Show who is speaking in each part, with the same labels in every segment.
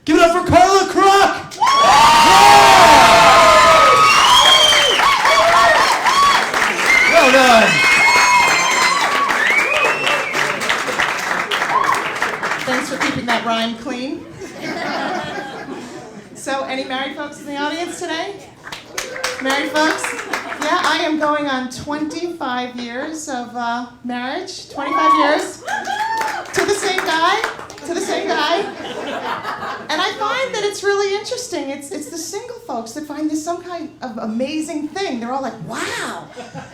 Speaker 1: Give it up for Carla Kruck! Well done.
Speaker 2: Thanks for keeping that rhyme clean. So, any married folks in the audience today? Married folks? Yeah, I am going on 25 years of marriage. 25 years. To the same guy. And I find that it's really interesting. It's the single folks that find this some kind of amazing thing. They're all like, wow.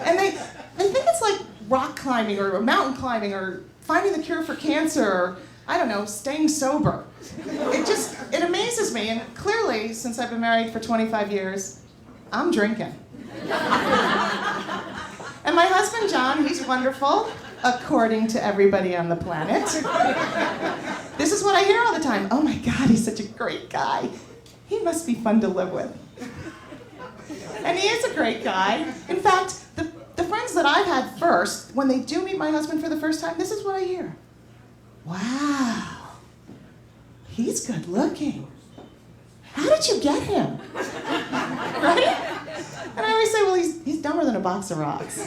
Speaker 2: And they think it's like rock climbing or mountain climbing or finding the cure for cancer or, I don't know, staying sober. It amazes me. And clearly, since I've been married for 25 years, I'm drinking. And my husband, John, he's wonderful, according to everybody on the planet. This is what I hear all the time. Oh my God, he's such a great guy. He must be fun to live with. And he is a great guy. In fact, the friends that I've had first, when they do meet my husband for the first time, this is what I hear. Wow, he's good looking. How did you get him? Right? And I always say, well, he's dumber than a box of rocks.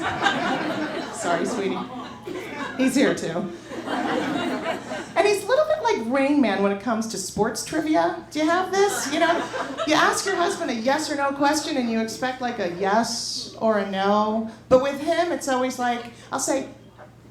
Speaker 2: Sorry, sweetie. He's here too. And he's a little bit like Rain Man when it comes to sports trivia. Do you have this? You know, you ask your husband a yes or no question and you expect like a yes or a no. But with him, it's always like, I'll say,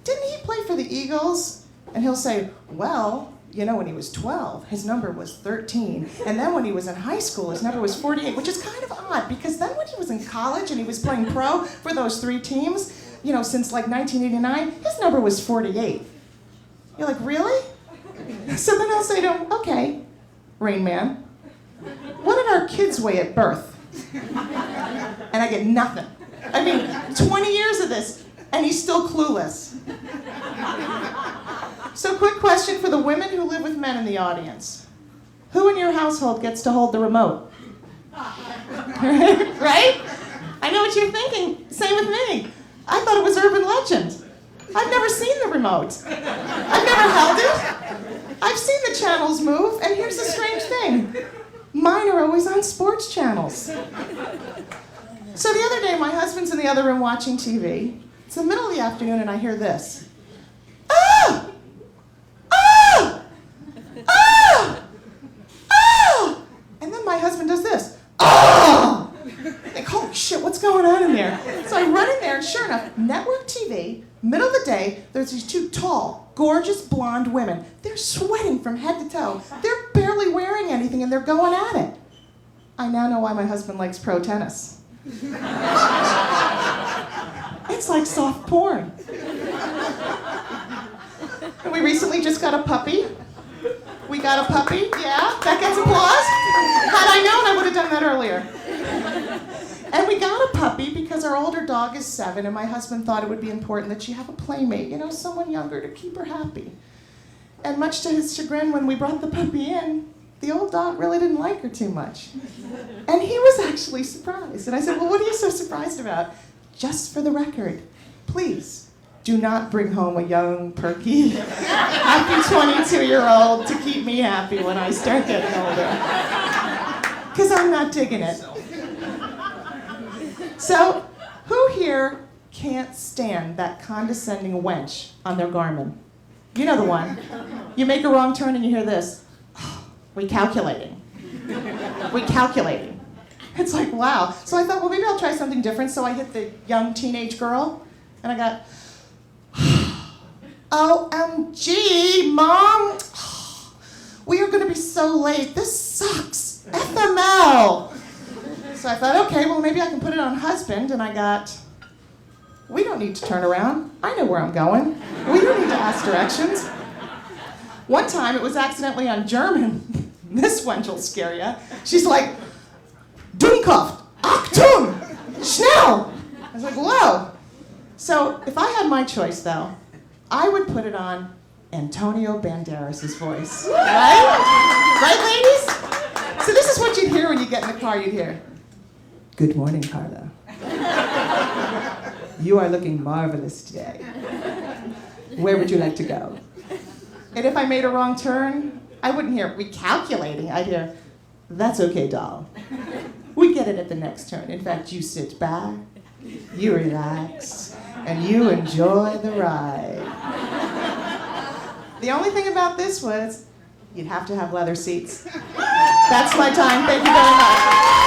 Speaker 2: didn't he play for the Eagles? And he'll say, well, you know, when he was 12, his number was 13. And then when he was in high school, his number was 48, which is kind of odd because then when he was in college and he was playing pro for those 3 teams, you know, since like 1989, his number was 48. You're like, really? So then I'll say to him, okay, Rain Man, what did our kids weigh at birth? And I get nothing. I mean, 20 years of this, and he's still clueless. So quick question for the women who live with men in the audience. Who in your household gets to hold the remote? Right? I know what you're thinking. Same with me. I thought it was urban legend. I've never seen the remote. I've never held it. I've seen the channels move, and here's the strange thing. Mine are always on sports channels. So the other day, my husband's in the other room watching TV. It's the middle of the afternoon, and I hear this. Ah! Ah! Ah! Ah! And then my husband does this. Oh! Like, holy shit, what's going on in there? So I run in there, and sure enough, network TV, middle of the day, there's these 2 tall, gorgeous blonde women. They're sweating from head to toe. They're barely wearing anything, and they're going at it. I now know why my husband likes pro tennis. It's like soft porn. And we recently just got a puppy. We got a puppy, yeah, that gets applause. Had I known, I would have done that earlier. And we got a puppy because our older dog is 7, and my husband thought it would be important that she have a playmate, you know, someone younger to keep her happy. And much to his chagrin, when we brought the puppy in, the old dog really didn't like her too much. And he was actually surprised. And I said, well, what are you so surprised about? Just for the record, please do not bring home a young, perky, happy 22-year-old to keep me happy when I start getting older. Because I'm not digging it. So, who here can't stand that condescending wench on their Garmin? You know the one. You make a wrong turn and you hear this. Oh, recalculating. Recalculating. It's like, wow. So I thought, well, maybe I'll try something different. So I hit the young teenage girl, and I got, OMG, Mom. We are going to be so late. This sucks. FML. So I thought, okay, well, maybe I can put it on husband, and I got, we don't need to turn around. I know where I'm going. We don't need to ask directions. One time, it was accidentally on German. This wench will scare you. She's like, Dummkopf, Achtung, schnell. I was like, whoa. So if I had my choice, though, I would put it on Antonio Banderas' voice. Right? Right, ladies? So this is what you'd hear when you get in the car. You'd hear, good morning, Carla. You are looking marvelous today. Where would you like to go? And if I made a wrong turn, I wouldn't hear recalculating. I'd hear, that's okay, doll. We get it at the next turn. In fact, you sit back, you relax, and you enjoy the ride. The only thing about this was, you'd have to have leather seats. That's my time. Thank you very much.